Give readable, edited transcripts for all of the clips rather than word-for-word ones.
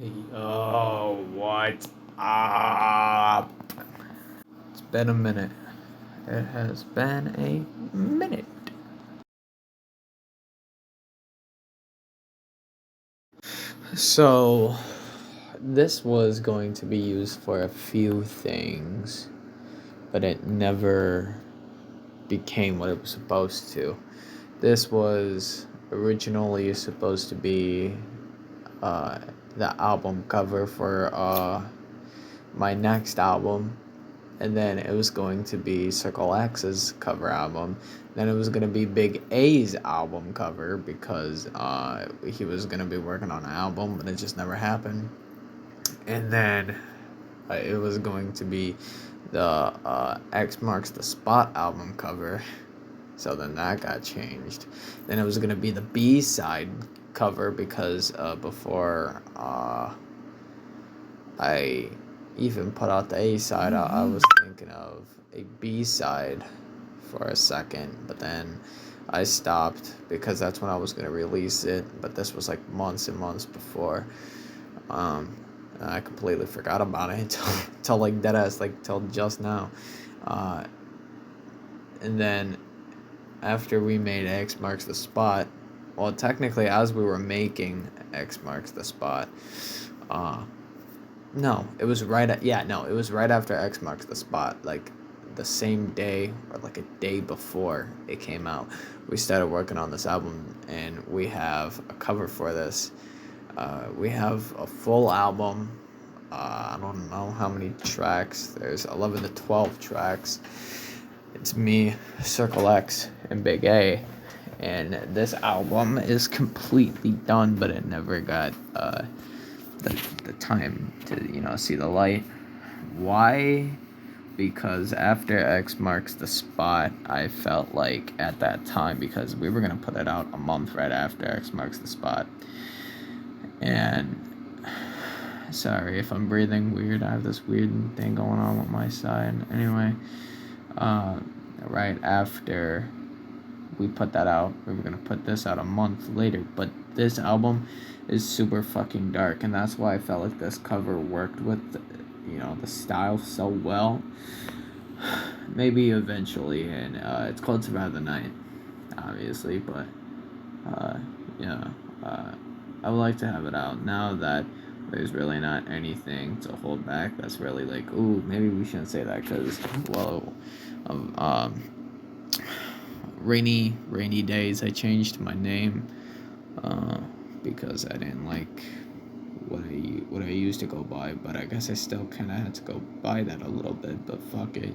Yo, what's up? It's been a minute. It has been a minute. So, this was going to be used for a few things, but it never became what it was supposed to. This was originally supposed to be uh, the album cover for my next album, and then it was going to be Circle X's cover album. Then it was going to be Big A's album cover because he was going to be working on an album, but it just never happened. And then it was going to be the X Marks the Spot album cover. So then that got changed. Then it was going to be the B side cover because before I even put out the A side, I was thinking of a B side for a second, but then I stopped because that's when I was going to release it. But this was like months and months before. I completely forgot about it until like deadass, like till just now. Uh, and then after we made X Marks the Spot, well, technically, as we were making X Marks the Spot, uh, no, it was right at it was right after X Marks the Spot, like the same day or like a day before it came out. We started working on this album, and we have a cover for this. We have a full album. I don't know how many tracks. There's 11 to 12 tracks. It's me, Circle X, and Big A. And this album is completely done, but it never got the time to see the light. Why? Because after X Marks the Spot, I felt like at that time, because we were gonna put it out a month right after X Marks the Spot, and sorry if I'm breathing weird. I have this weird thing going on with my side. Anyway, uh, right after we put that out, we were gonna put this out a month later, but this album is super fucking dark, and that's why I felt like this cover worked with the style so well. Maybe eventually, and it's called Survive the Night, obviously, but uh, yeah, I would like to have it out now that there's really not anything to hold back. That's really like, ooh, maybe we shouldn't say that because, well, rainy days. I changed my name uh, because I didn't like what I used to go by, but I guess I still kind of had to go by that a little bit. But fuck it.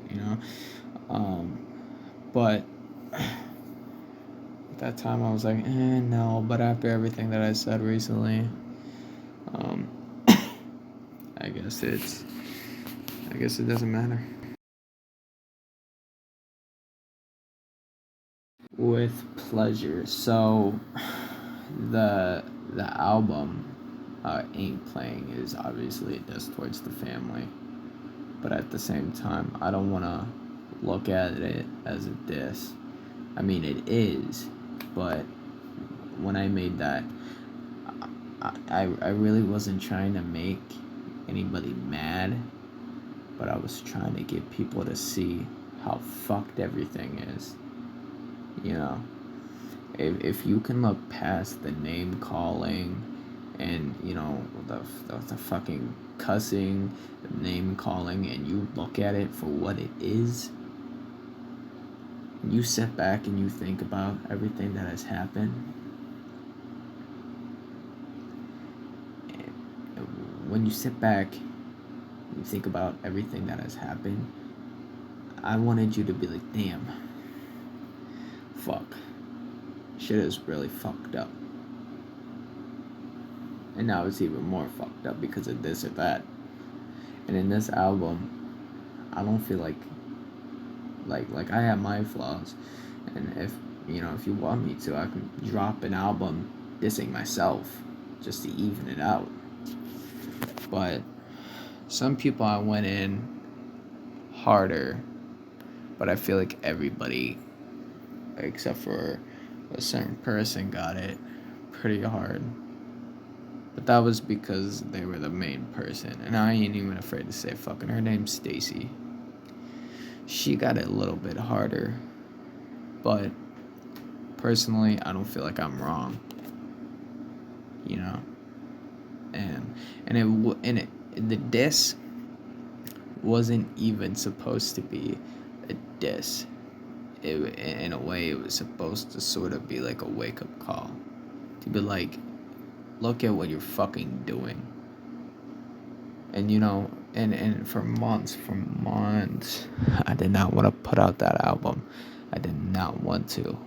But at that time I was like, no. But after everything that I said recently, um, I guess it doesn't matter. With pleasure. So the album Ain't Playing is obviously a diss towards the family, but at the same time, I don't want to look at it as a diss. I mean, it is, but when I made that, I really wasn't trying to make anybody mad, but I was trying to get people to see how fucked everything is. You know, if you can look past the name calling and the fucking cussing, the name calling, and you look at it for what it is, and you sit back and you think about everything that has happened, when you sit back and you think about everything that has happened, I wanted you to be like, damn, fuck, shit is really fucked up. And now it's even more fucked up because of this or that. And in this album, I don't feel like I have my flaws, and if you want me to, I can drop an album dissing myself just to even it out. But some people I went in harder, but I feel like everybody except for a certain person got it pretty hard. But that was because they were the main person. And I ain't even afraid to say fucking her name's Stacy. She got it a little bit harder. But personally, I don't feel like I'm wrong. You know? The diss wasn't even supposed to be a diss. In a way, it was supposed to sort of be like a wake-up call. To be like, look at what you're fucking doing. And and for months, I did not want to put out that album. I did not want to.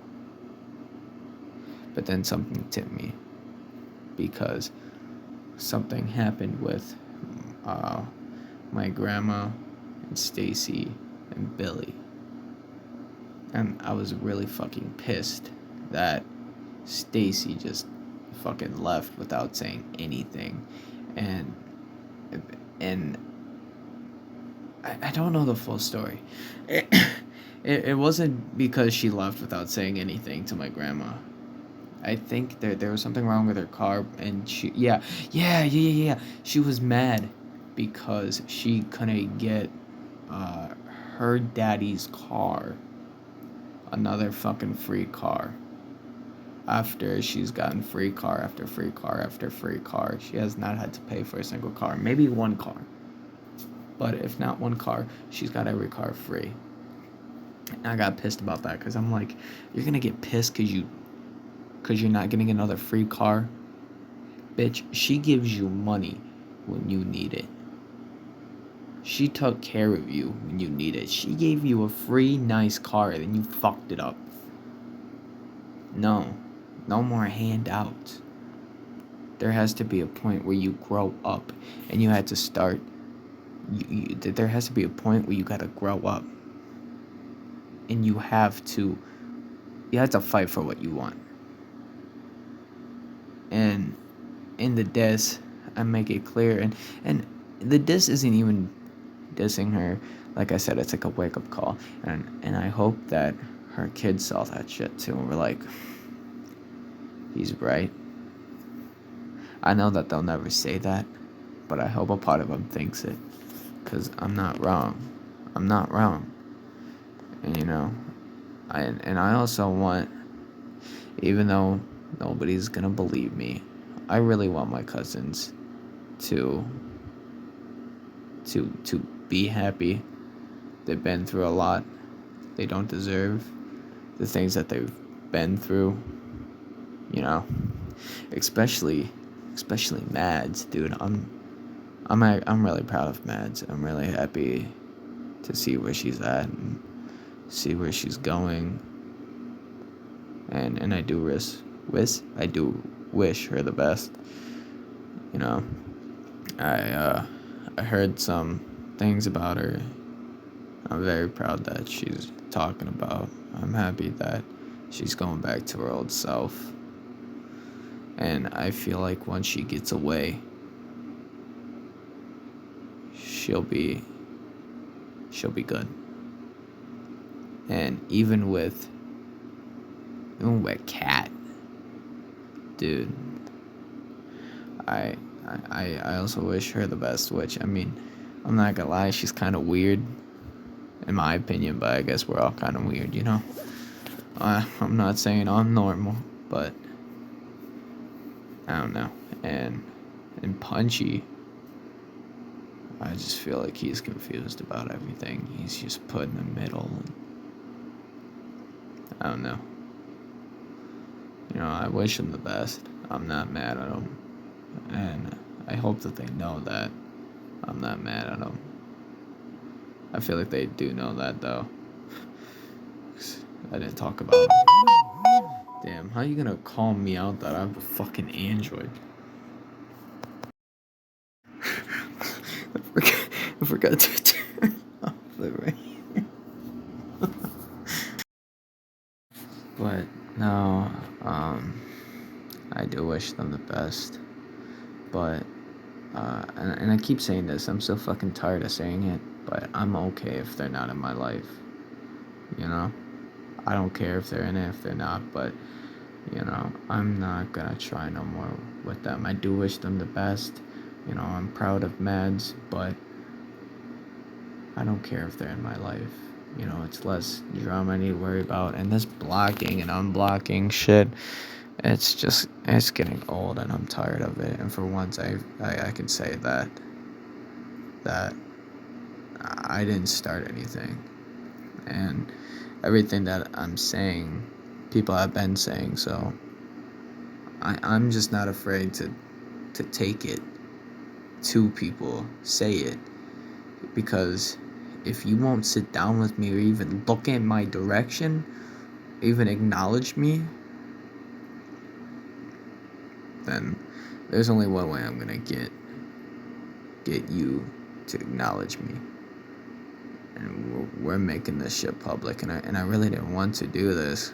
But then something tipped me. Because something happened with my grandma and Stacy and Billy. And I was really fucking pissed that Stacy just fucking left without saying anything. And I don't know the full story. It wasn't because she left without saying anything to my grandma. I think there was something wrong with her car, and yeah. She was mad because she couldn't get her daddy's car another fucking free car. After she's gotten free car after free car after free car, she has not had to pay for a single car. Maybe one car. But if not one car, she's got every car free. And I got pissed about that because I'm like, you're going to get pissed because you're not getting another free car? Bitch, she gives you money when you need it. She took care of you when you need it. She gave you a free, nice car, and you fucked it up. No more handouts. There has to be a point where you grow up, and you had to start. There has to be a point where you gotta grow up, and you have to fight for what you want. And in the diss, I make it clear, and the diss isn't even dissing her. Like I said, it's like a wake up call, and I hope that her kids saw that shit too, and we're like, he's right. I know that they'll never say that, but I hope a part of them thinks it, because I'm not wrong. And I also want, even though nobody's gonna believe me, I really want my cousins to be happy. They've been through a lot. They don't deserve the things that they've been through. Especially Mads, dude. I'm really proud of Mads. I'm really happy to see where she's at and see where she's going. And I do wish her the best. I heard some things about her. I'm very proud that she's talking about. I'm happy that she's going back to her old self. And I feel like once she gets away, she'll be good. And even with Kat, dude, I also wish her the best, which, I mean, I'm not gonna lie, she's kind of weird, in my opinion, but I guess we're all kind of weird, I'm not saying I'm normal, but I don't know. And Punchy, I just feel like he's confused about everything. He's just put in the middle. I don't know. I wish him the best. I'm not mad at him. And I hope that they know that I'm not mad at them. I feel like they do know that, though. I didn't talk about it. Damn, how you gonna call me out that I have a fucking Android? I forgot to turn off the rain. But no, I do wish them the best. But and I keep saying this, I'm so fucking tired of saying it, but I'm okay if they're not in my life. I don't care if they're in it, if they're not, but I'm not gonna try no more with them. I do wish them the best. I'm proud of Mads, but I don't care if they're in my life. It's less drama I need to worry about. And this blocking and unblocking shit, it's getting old and I'm tired of it. And for once, I can say that I didn't start anything. And everything that I'm saying, people have been saying. So I'm just not afraid to take it to people, say it. Because if you won't sit down with me or even look in my direction, even acknowledge me, then there's only one way I'm gonna get you to acknowledge me. And we're making this shit public, and I really didn't want to do this,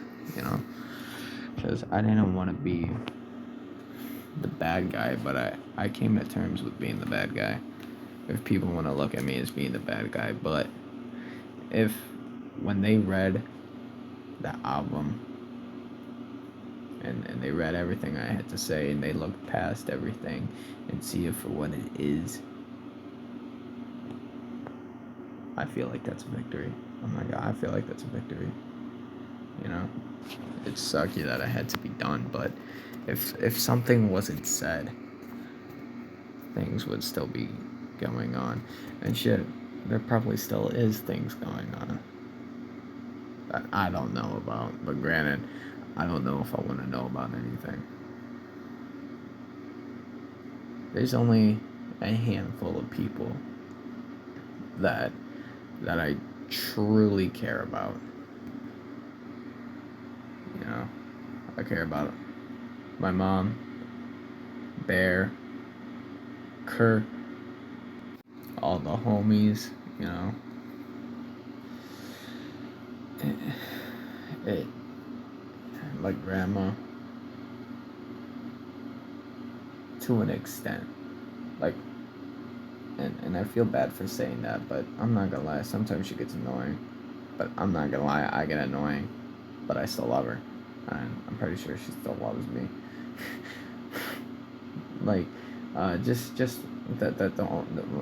because I didn't want to be the bad guy, but I came to terms with being the bad guy. If people want to look at me as being the bad guy, but if when they read the album and they read everything I had to say and they looked past everything and see it for what it is, I feel like that's a victory. Oh my god, I feel like that's a victory. It's sucky that it had to be done, but if something wasn't said, things would still be going on. And shit, there probably still is things going on that I don't know about. But granted, I don't know if I want to know about anything. There's only a handful of people that I truly care about. I care about my mom, Bear, Kurt, all the homies, it my grandma, to an extent. Like, and I feel bad for saying that, but I'm not gonna lie, sometimes she gets annoying. But I'm not gonna lie, I get annoying, but I still love her. And I'm pretty sure she still loves me. Like, just the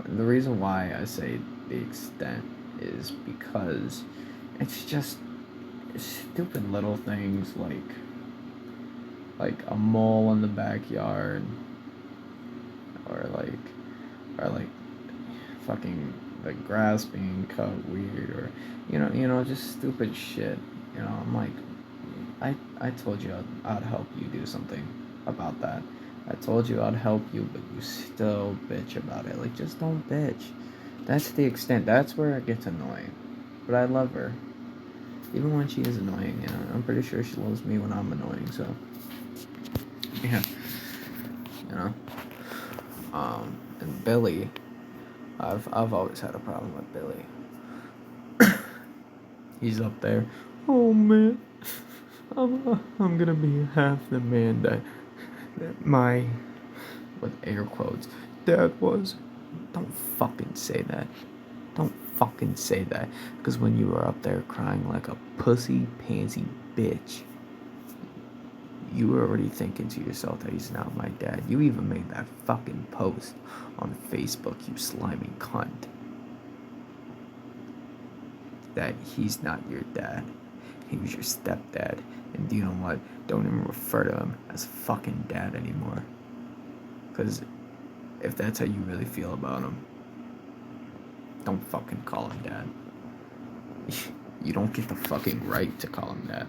reason why I say the extent is because it's just stupid little things like a mole in the backyard, or like fucking the grass being cut weird, or just stupid shit. I'm like, I told you I'd help you do something about that. I told you I'd help you, but you still bitch about it. Like, just don't bitch. That's the extent. That's where it gets annoying. But I love her. Even when she is annoying, I'm pretty sure she loves me when I'm annoying, so. Yeah. You know? And Billy, I've always had a problem with Billy. He's up there. Oh man, I'm gonna be half the man that my, with air quotes, dad was. Don't fucking say that. Don't fucking say that. Because when you were up there crying like a pussy pansy bitch, you were already thinking to yourself that he's not my dad. You even made that fucking post on Facebook, you slimy cunt, that he's not your dad. He was your stepdad. And you know what? Don't even refer to him as fucking dad anymore. Because if that's how you really feel about him, don't fucking call him dad. You don't get the fucking right to call him dad.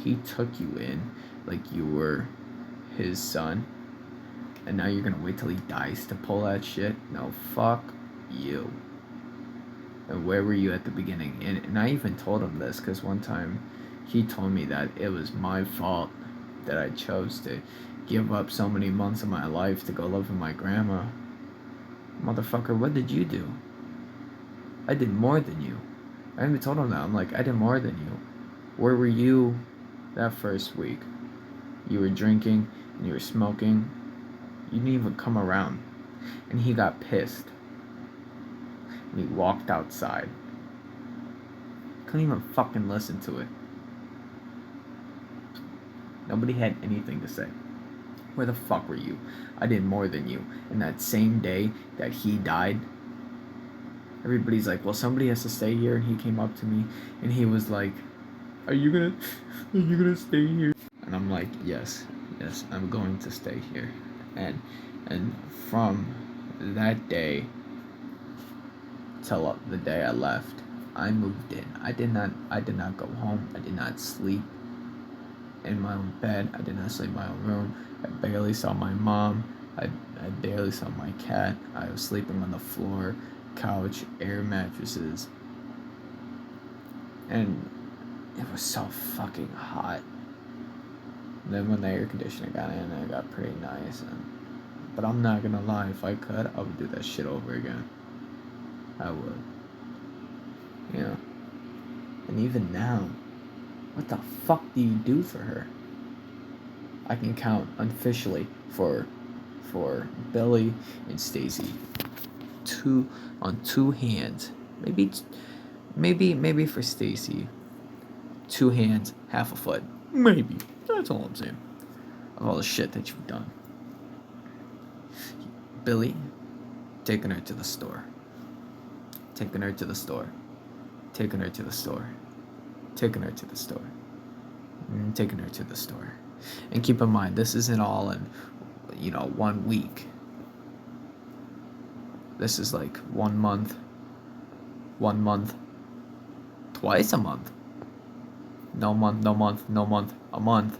He took you in like you were his son, and now you're gonna wait till he dies to pull that shit? No, fuck you. And where were you at the beginning? And I even told him this, because one time he told me that it was my fault that I chose to give up so many months of my life to go live with my grandma. Motherfucker, what did you do? I did more than you. I even told him that. I'm like, I did more than you. Where were you that first week? You were drinking and you were smoking. You didn't even come around. And he got pissed. And he walked outside. Couldn't even fucking listen to it. Nobody had anything to say. Where the fuck were you? I did more than you. And that same day that he died, everybody's like, well, somebody has to stay here. And he came up to me and he was like, are you gonna stay here? And I'm like, yes, I'm going to stay here. And from that day till the day I left, I moved in. I did not go home. I did not sleep in my own bed. I did not sleep in my own room. I barely saw my mom. I barely saw my cat. I was sleeping on the floor, couch, air mattresses. And it was so fucking hot. And then when the air conditioner got in, it got pretty nice. But I'm not gonna lie, if I could, I would do that shit over again. I would. You know? And even now, what the fuck do you do for her? I can count unofficially for Billy and Stacy on two hands. Maybe for Stacy, 2 hands, half a foot. Maybe. That's all I'm saying. Of all the shit that you've done. Billy, taking her to the store. Taking her to the store. Taking her to the store. Taking her to the store. Taking her to the store. And keep in mind, this isn't all in, 1 week. This is like 1 month. 1 month. Twice a month. No month, a month.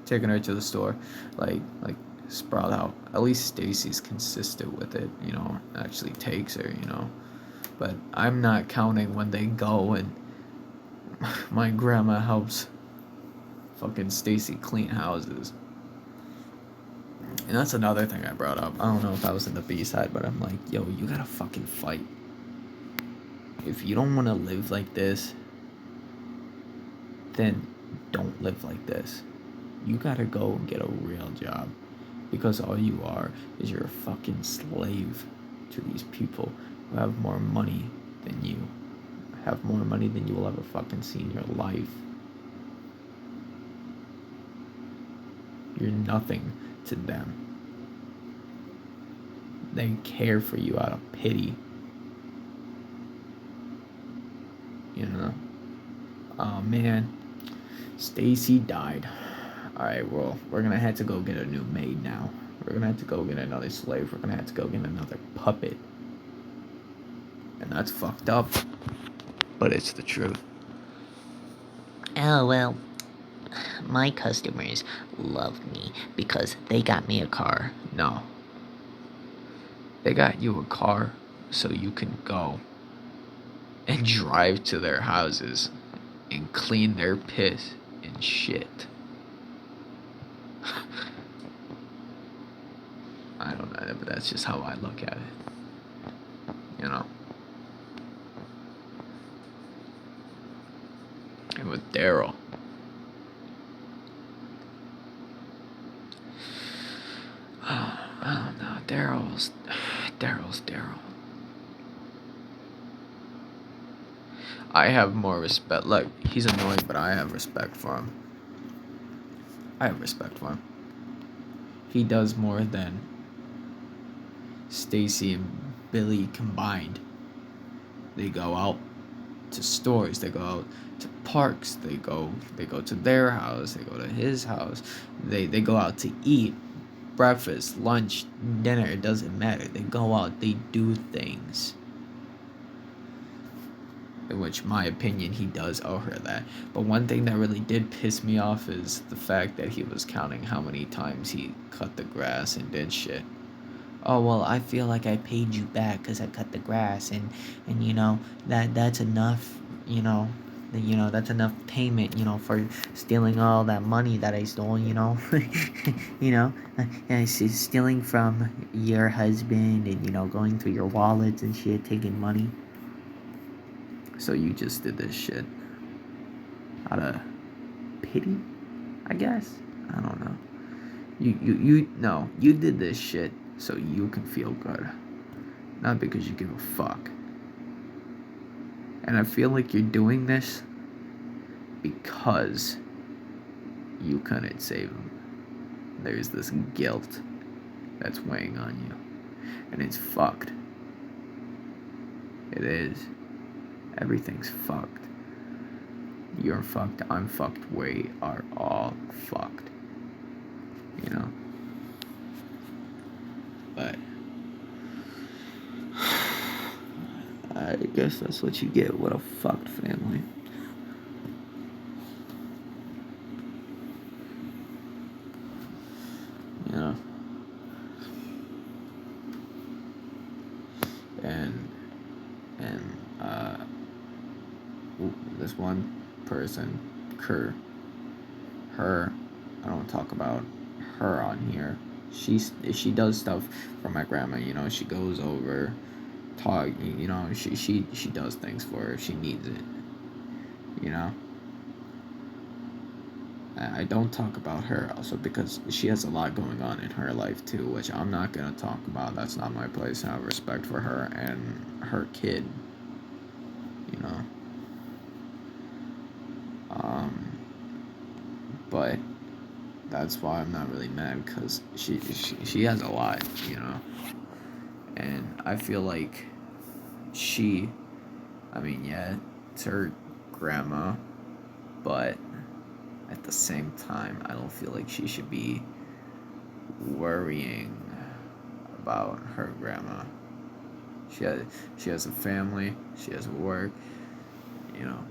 Taking her to the store. Like sprout out. At least Stacy's consistent with it, actually takes her, But I'm not counting when they go and my grandma helps fucking Stacy clean houses. And that's another thing I brought up. I don't know if I was in the B-side, but I'm like, yo, you gotta fucking fight. If you don't want to live like this, then don't live like this. You gotta go and get a real job. Because all you are is you're a fucking slave to these people who have more money than you. Have more money than you will ever fucking see in your life. You're nothing to them. They care for you out of pity. Oh man, Stacy died. Alright, well, we're gonna have to go get a new maid now. We're gonna have to go get another slave. We're gonna have to go get another puppet. And that's fucked up. But it's the truth. Oh, well, my customers love me because they got me a car. No. They got you a car so you can go and drive to their houses and clean their piss and shit. I don't know, but that's just how I look at it. And with Daryl. I don't know. Daryl's Daryl. I have more respect. Look, he's annoying, but I have respect for him. He does more than Stacy and Billy combined. They go out to stores, they go out to parks, they go to their house, they go to his house, they go out to eat, breakfast, lunch, dinner, it doesn't matter. They go out, they do things. In which, my opinion, he does owe her that. But one thing that really did piss me off is the fact that he was counting how many times he cut the grass and did shit. Oh, well, I feel like I paid you back because I cut the grass, and that's enough, that's enough payment, for stealing all that money that I stole, stealing from your husband and, going through your wallets and shit, taking money. So you just did this shit out of pity, I guess? I don't know. You did this shit so you can feel good. Not because you give a fuck. And I feel like you're doing this because you couldn't save him. There's this guilt that's weighing on you. And it's fucked. It is. Everything's fucked. You're fucked, I'm fucked, we are all fucked. You know? But I guess that's what you get with a fucked family. You know? And this one person, Kerr, her, I don't talk about her on here. She does stuff for my grandma, you know, she goes over, talk, you know, she does things for her if she needs it, you know. I don't talk about her also because she has a lot going on in her life too, which I'm not gonna talk about. That's not my place. I have respect for her and her kid, you know. But that's why I'm not really mad, because she has a lot, you know. And I feel like yeah, it's her grandma, but at the same time, I don't feel like she should be worrying about her grandma. She has a family, she has work, you know.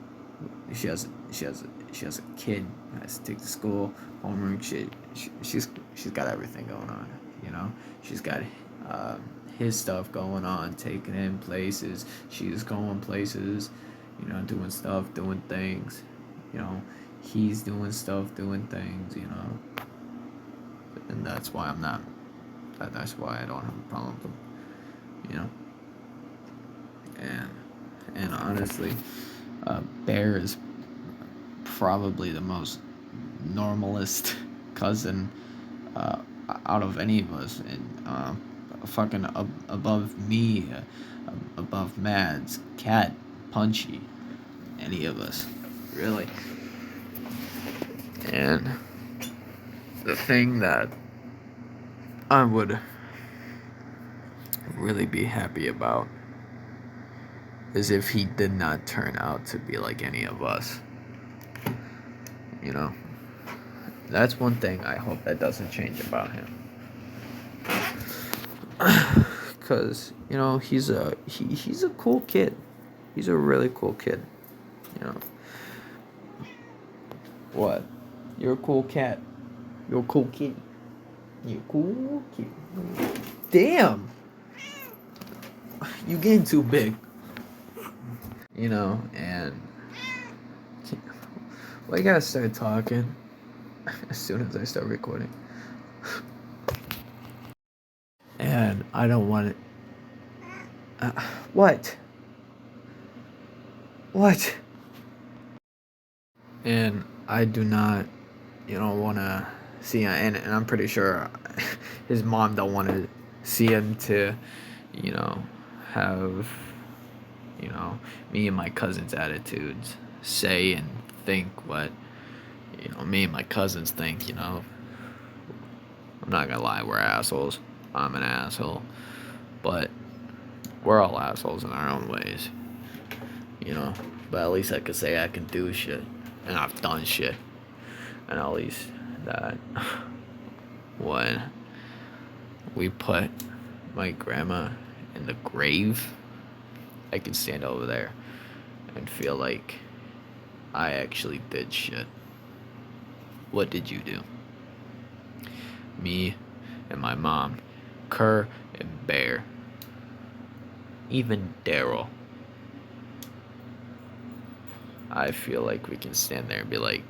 She has a kid, has to take to school, homework. She's got everything going on, you know. She's got his stuff going on, taking him places. She's going places, you know, doing stuff, doing things, you know. He's doing stuff, doing things, you know. And that's why that's why I don't have a problem with him, you know. And honestly, Bear is probably the most normalest cousin out of any of us, and fucking above me, above Mads, Cat, Punchy, any of us, really. And the thing that I would really be happy about is if he did not turn out to be like any of us. You know? That's one thing I hope that doesn't change about him. Cause, you know, he's a cool kid. He's a really cool kid. You know. What? You're a cool cat. You're a cool kitty. You're a cool kitty. Damn! You getting too big. You know, and well, I gotta start talking as soon as I start recording. And I don't want it. What? What? And I do not, you know, want to see, and I'm pretty sure his mom don't want to see him to, you know, have, you know, me and my cousin's attitudes, say and think what, you know, me and my cousins think, you know. I'm not gonna lie, we're assholes. I'm an asshole. But we're all assholes in our own ways, you know. But at least I could say I can do shit. And I've done shit. And at least that when we put my grandma in the grave, I can stand over there and feel like I actually did shit. What did you do? Me and my mom, Kerr and Bear, even Daryl. I feel like we can stand there and be like,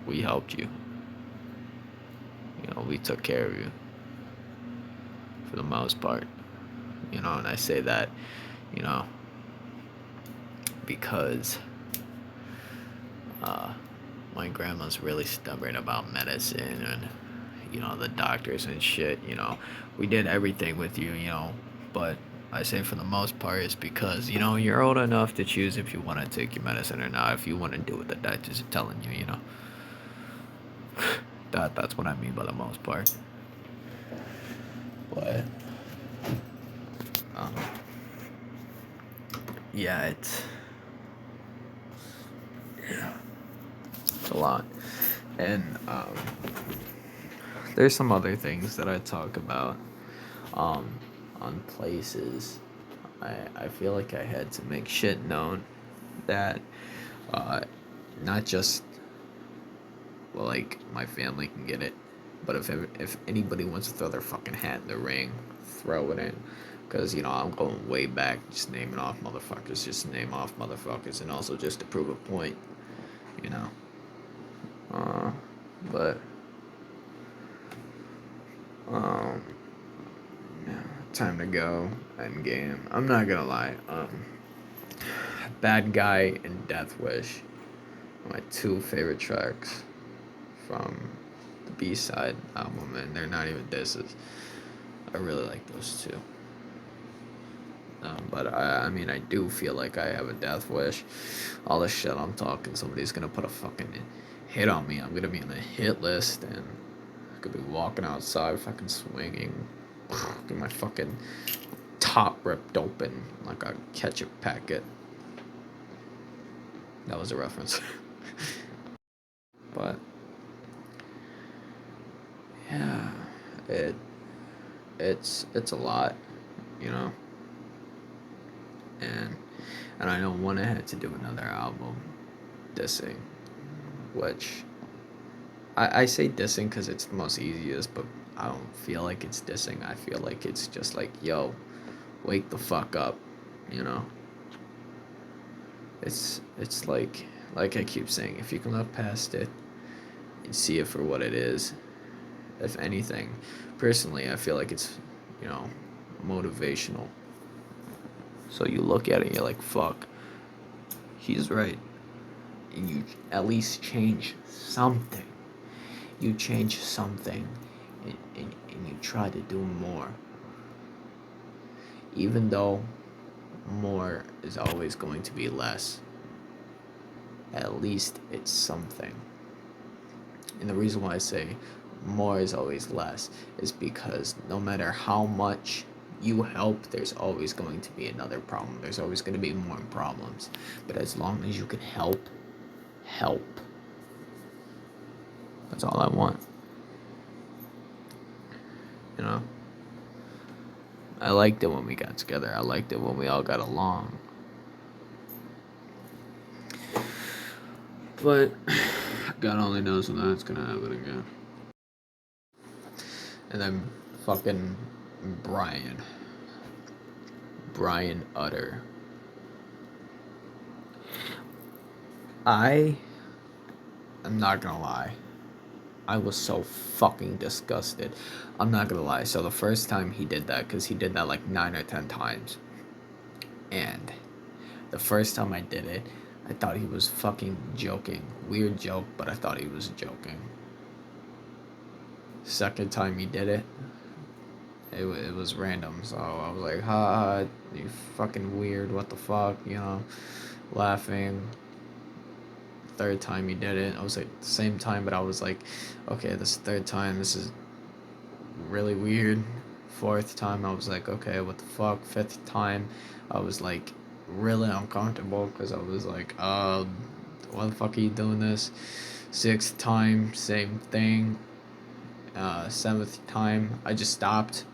we helped you. You know, we took care of you. For the most part. You know, and I say that, you know, because my grandma's really stubborn about medicine and, you know, the doctors and shit, you know. We did everything with you, you know, but I say for the most part it's because, you know, you're old enough to choose if you want to take your medicine or not, if you want to do what the doctors are telling you, you know. That's what I mean by the most part. But um, yeah, it's a lot. And there's some other things that I talk about on places. I feel like I had to make shit known that uh, not just, well, like, my family can get it, but if anybody wants to throw their fucking hat in the ring, throw it in. Because, I'm going way back, just naming off motherfuckers, just name off motherfuckers, and also just to prove a point, you know. But, yeah, time to go, end game. I'm not gonna lie, Bad Guy and Death Wish are my two favorite tracks from the B-side album, and they're not even disses. I really like those two. But I mean, I do feel like I have a death wish. All the shit I'm talking, somebody's gonna put a fucking hit on me. I'm gonna be on the hit list, and I could be walking outside, fucking swinging, get my fucking top ripped open like a ketchup packet. That was a reference. But yeah, it's a lot, you know. And I know one I had to do another album dissing, which I say dissing because it's the most easiest, but I don't feel like it's dissing. I feel like it's just like, yo, wake the fuck up, you know. It's like I keep saying, if you can look past it and see it for what it is, if anything, personally, I feel like it's, motivational. So you look at it and you're like, fuck, he's right. And you at least change something. You change something and you try to do more. Even though more is always going to be less, at least it's something. And the reason why I say more is always less is because no matter how much you help, there's always going to be another problem. There's always going to be more problems. But as long as you can help. That's all I want. You know? I liked it when we got together. I liked it when we all got along. But God only knows when that's gonna happen again. And then fucking Brian Utter. I'm not gonna lie. I was so fucking disgusted. I'm not gonna lie. So the first time he did that, because he did that like 9 or 10 times. And the first time I did it, I thought he was fucking joking. Weird joke, but I thought he was joking. Second time he did it, it was random. So I was like, ha, you fucking weird, what the fuck, laughing. Third time he did it, I was like, same time, but I was like, okay, this third time, this is really weird. Fourth time, I was like, okay, what the fuck. Fifth time, I was like, really uncomfortable, because I was like, why the fuck are you doing this? Sixth time, same thing. Seventh time, I just stopped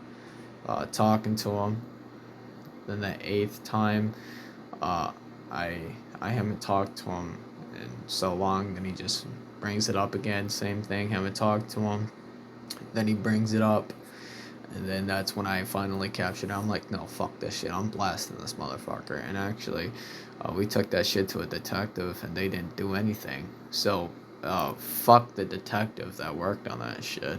talking to him. Then the eighth time, I haven't talked to him in so long. Then he just brings it up again, same thing. Haven't talked to him. Then he brings it up, and then that's when I finally captured it. I'm like, no, fuck this shit. I'm blasting this motherfucker. And actually, we took that shit to a detective, and they didn't do anything. So, fuck the detective that worked on that shit.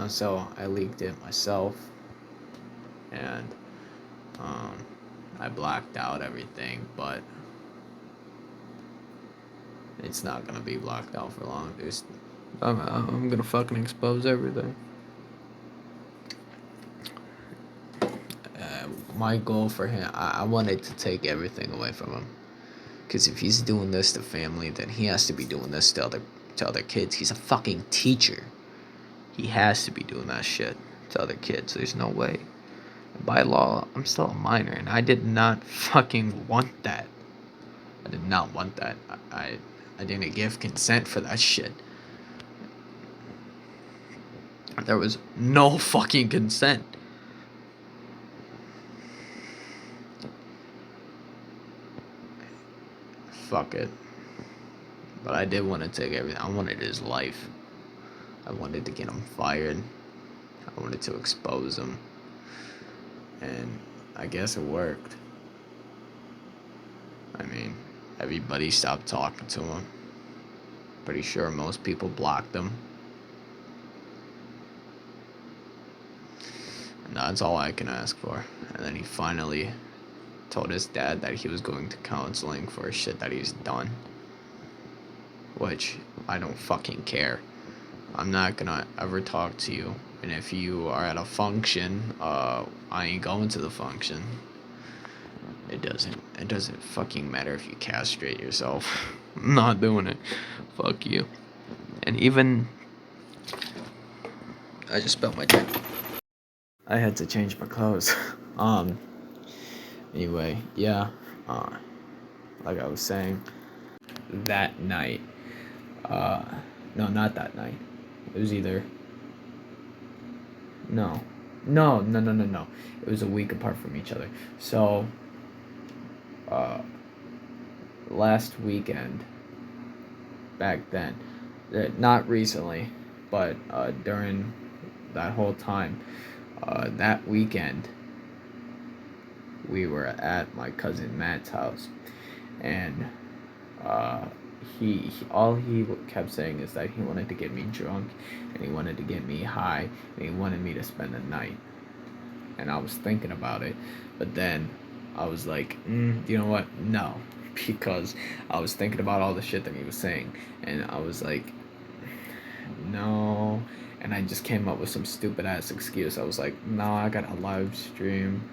So I leaked it myself, and I blacked out everything, but it's not gonna be blacked out for long. I'm gonna fucking expose everything. My goal for him, I wanted to take everything away from him. Because if he's doing this to family, then he has to be doing this to to other kids. He's a fucking teacher. He has to be doing that shit to other kids. There's no way. By law, I'm still a minor, and I did not fucking want that. I did not want that. I didn't give consent for that shit. There was no fucking consent. Fuck it. But I did want to take everything. I wanted his life. I wanted to get him fired. I wanted to expose him. And I guess it worked. I mean, everybody stopped talking to him. Pretty sure most people blocked him. And that's all I can ask for. And then he finally told his dad that he was going to counseling for shit that he's done. Which, I don't fucking care. I'm not gonna ever talk to you. And if you are at a function, I ain't going to the function. It doesn't fucking matter if you castrate yourself. I'm not doing it. Fuck you. And even, I just spelled my drink. I had to change my clothes. Anyway, yeah. Like I was saying, that night. No, not that night. It was either. No. It was a week apart from each other. So, last weekend, back then, not recently, but during that whole time, that weekend, we were at my cousin Matt's house, and he all he kept saying is that he wanted to get me drunk, and he wanted to get me high, and he wanted me to spend the night. And I was thinking about it, but then I was like, you know what? No, because I was thinking about all the shit that he was saying, and I was like, no. And I just came up with some stupid ass excuse. I was like, no, I got a live stream.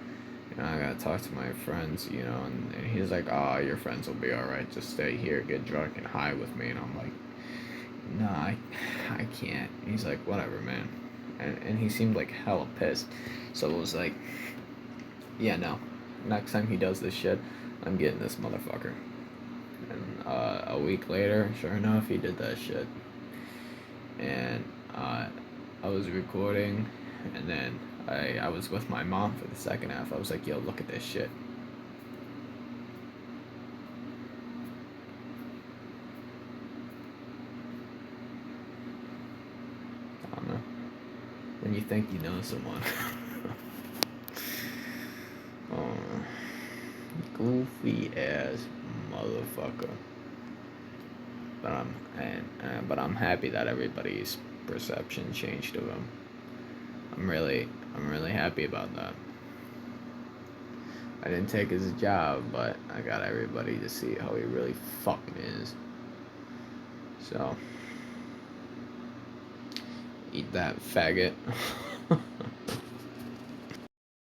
I gotta talk to my friends, and he's like, oh, your friends will be alright, just stay here, get drunk and high with me. And I'm like, no, I can't. And he's like, whatever, man. And he seemed like hella pissed. So it was like, yeah, no, next time he does this shit, I'm getting this motherfucker. And a week later, sure enough, he did that shit. And I was recording, and then I was with my mom for the second half. I was like, yo, look at this shit. I don't know. When you think you know someone. Oh, goofy ass motherfucker. But I'm happy that everybody's perception changed of him. I'm really happy about that. I didn't take his job, but I got everybody to see how he really fucking is. So, eat that, faggot.